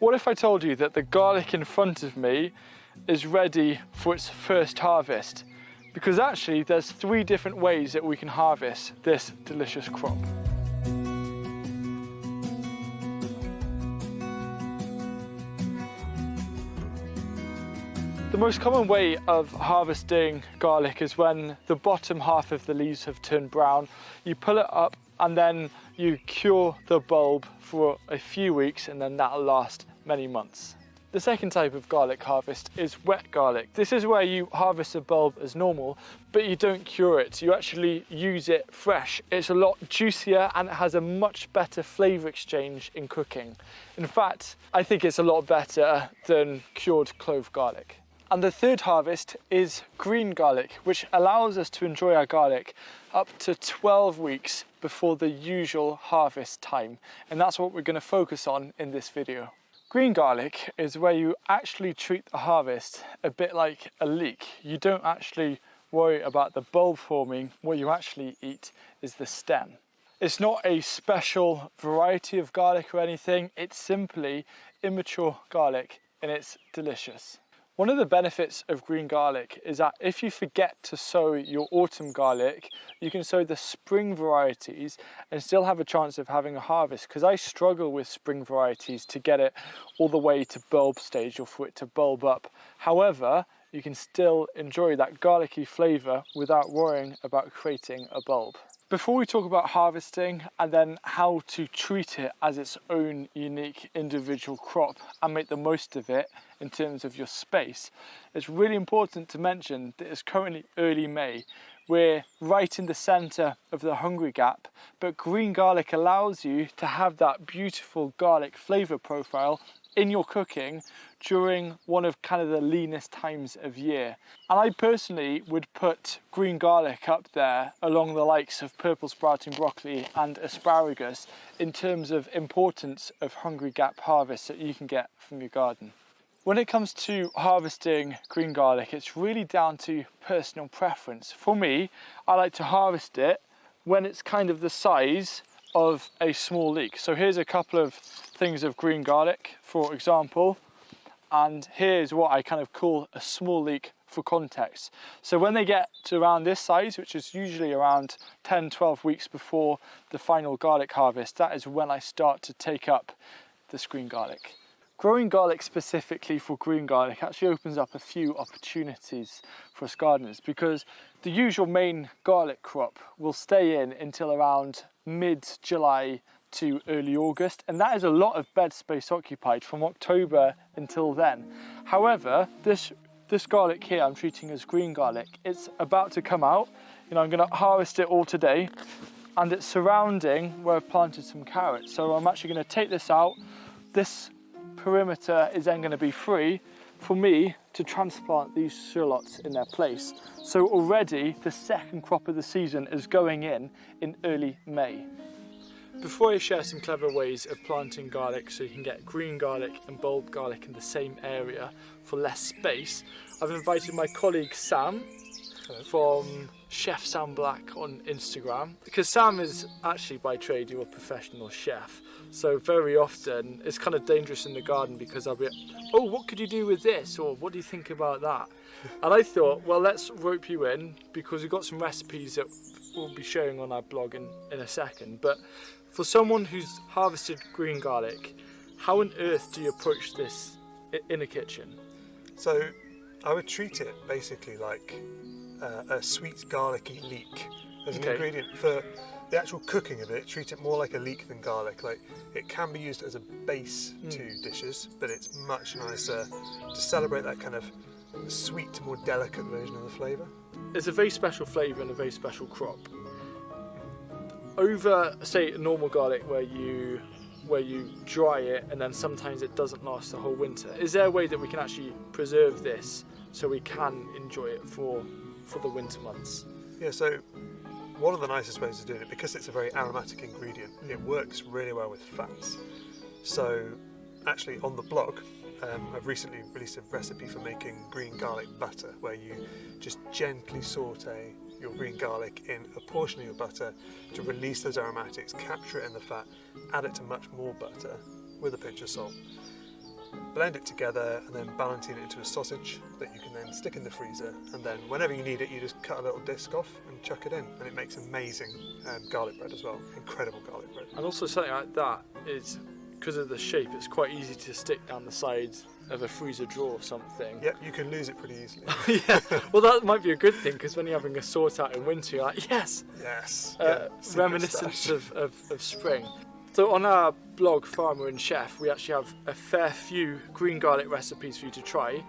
What if I told you that the garlic in front of me is ready for its first harvest? Because actually there's 3 different ways that we can harvest this delicious crop. The most common way of harvesting garlic is when the bottom half of the leaves have turned brown. You pull it up and then you cure the bulb for a few weeks, and then that'll last many months. The second type of garlic harvest is wet garlic. This is where you harvest a bulb as normal, but you don't cure it. You actually use it fresh. It's a lot juicier and it has a much better flavour exchange in cooking. In fact, I think it's a lot better than cured clove garlic. And the third harvest is green garlic, which allows us to enjoy our garlic up to 12 weeks before the usual harvest time. And that's what we're going to focus on in this video. Green garlic is where you actually treat the harvest a bit like a leek. You don't actually worry about the bulb forming. What you actually eat is the stem. It's not a special variety of garlic or anything. It's simply immature garlic and it's delicious. One of the benefits of green garlic is that if you forget to sow your autumn garlic, you can sow the spring varieties and still have a chance of having a harvest, because I struggle with spring varieties to get it all the way to bulb stage or for it to bulb up. However, you can still enjoy that garlicky flavour without worrying about creating a bulb. Before we talk about harvesting and then how to treat it as its own unique individual crop and make the most of it in terms of your space, it's really important to mention that it's currently early May. We're right in the centre of the Hungry Gap, but green garlic allows you to have that beautiful garlic flavour profile in your cooking during one of kind of the leanest times of year. And I personally would put green garlic up there along the likes of purple sprouting broccoli and asparagus in terms of importance of Hungry Gap harvests that you can get from your garden. When it comes to harvesting green garlic, it's really down to personal preference. For me, I like to harvest it when it's kind of the size of a small leek. So here's a couple of things of green garlic, for example, and here's what I kind of call a small leek for context. So when they get to around this size, which is usually around 10-12 weeks before the final garlic harvest, that is when I start to take up this green garlic. Growing garlic specifically for green garlic actually opens up a few opportunities for us gardeners, because the usual main garlic crop will stay in until around mid-July to early August, and that is a lot of bed space occupied from October until then. However, this garlic here I'm treating as green garlic. It's about to come out. I'm going to harvest it all today, and it's surrounding where I've planted some carrots. So I'm actually going to take this out. This perimeter is then going to be free for me to transplant these shallots in their place. So already the second crop of the season is going in early May. Before I share some clever ways of planting garlic so you can get green garlic and bulb garlic in the same area for less space, I've invited my colleague Sam from Chef Sam Black on Instagram, because Sam is actually by trade a professional chef. So very often it's kind of dangerous in the garden, because I'll be, oh, what could you do with this? Or what do you think about that? And I thought, well, let's rope you in, because we've got some recipes that we'll be sharing on our blog in a second. But for someone who's harvested green garlic, how on earth do you approach this in a kitchen? So I would treat it basically like a sweet garlicky leek as an ingredient. For the actual cooking of it, treat it more like a leek than garlic. Like, it can be used as a base to dishes, but it's much nicer to celebrate that kind of sweet, more delicate version of the flavour. It's a very special flavour and a very special crop. Over, say, normal garlic where you dry it and then sometimes it doesn't last the whole winter, is there a way that we can actually preserve this so we can enjoy it for the winter months? Yeah, so one of the nicest ways of doing it, because it's a very aromatic ingredient, it works really well with fats. So actually on the blog, I've recently released a recipe for making green garlic butter, where you just gently saute your green garlic in a portion of your butter to release those aromatics, capture it in the fat, add it to much more butter with a pinch of salt. blend it together and then balancing it into a sausage that you can then stick in the freezer, and then whenever you need it you just cut a little disc off and chuck it in, and it makes amazing garlic bread as well. Incredible garlic bread. And also something like that is, because of the shape, it's quite easy to stick down the sides of a freezer drawer or something. Yep, you can lose it pretty easily. Yeah, well that might be a good thing, because when you're having a sort out in winter, you're like, yes! Yes. Reminiscence of spring. So on our blog, Farmer and Chef, we actually have a fair few green garlic recipes for you to try.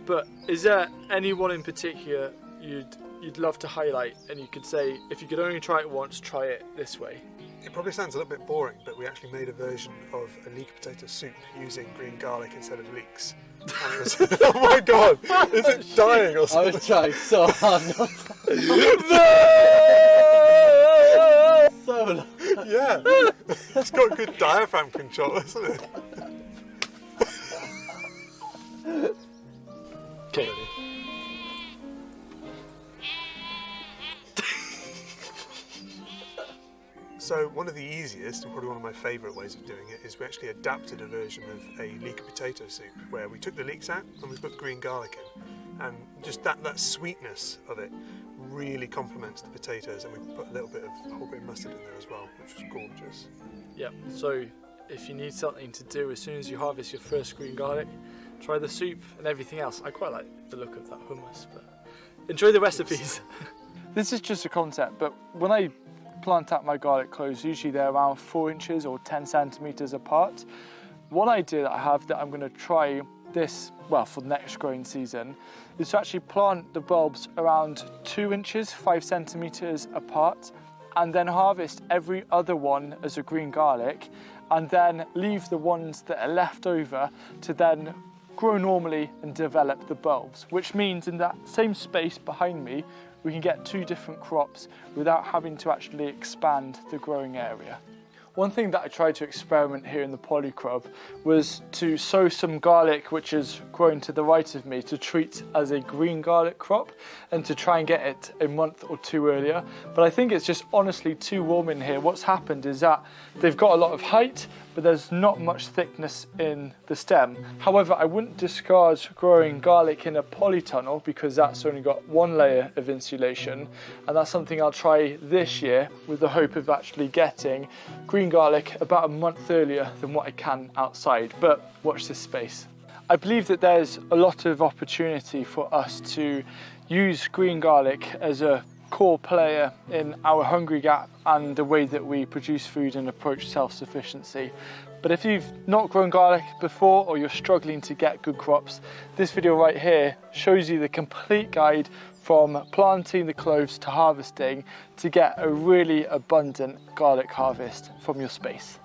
But is there any one in particular you'd love to highlight, and you could say, if you could only try it once, try it this way? It probably sounds a little bit boring, but we actually made a version of a leek potato soup using green garlic instead of leeks. And it was, oh my god, is it dying or something? I was trying so hard not to. So loud. Yeah, it's got good diaphragm control, isn't it? Okay. So one of the easiest and probably one of my favourite ways of doing it is we actually adapted a version of a leek potato soup where we took the leeks out and we put green garlic in, and just that sweetness of it really complements the potatoes, and we put a little bit of whole grain mustard in there as well, which was gorgeous. Yeah, so if you need something to do as soon as you harvest your first green garlic, try the soup and everything else. I quite like the look of that hummus, but enjoy the recipes. This is just a concept, but when I plant out my garlic cloves, usually they're around 4 inches or 10 centimeters apart. One idea that I have that I'm going to try this, well, for the next growing season, is to actually plant the bulbs around 2 inches, 5 centimeters apart, and then harvest every other one as a green garlic, and then leave the ones that are left over to then grow normally and develop the bulbs, which means in that same space behind me we can get 2 different crops without having to actually expand the growing area. One thing that I tried to experiment here in the polycrop was to sow some garlic, which is growing to the right of me, to treat as a green garlic crop and to try and get it a month or 2 earlier. But I think it's just honestly too warm in here. What's happened is that they've got a lot of height, but there's not much thickness in the stem. However, I wouldn't discard growing garlic in a polytunnel because that's only got 1 layer of insulation, and that's something I'll try this year with the hope of actually getting green garlic about a month earlier than what I can outside. But watch this space. I believe that there's a lot of opportunity for us to use green garlic as a core player in our hungry gap and the way that we produce food and approach self-sufficiency. But if you've not grown garlic before, or you're struggling to get good crops, this video right here shows you the complete guide from planting the cloves to harvesting to get a really abundant garlic harvest from your space.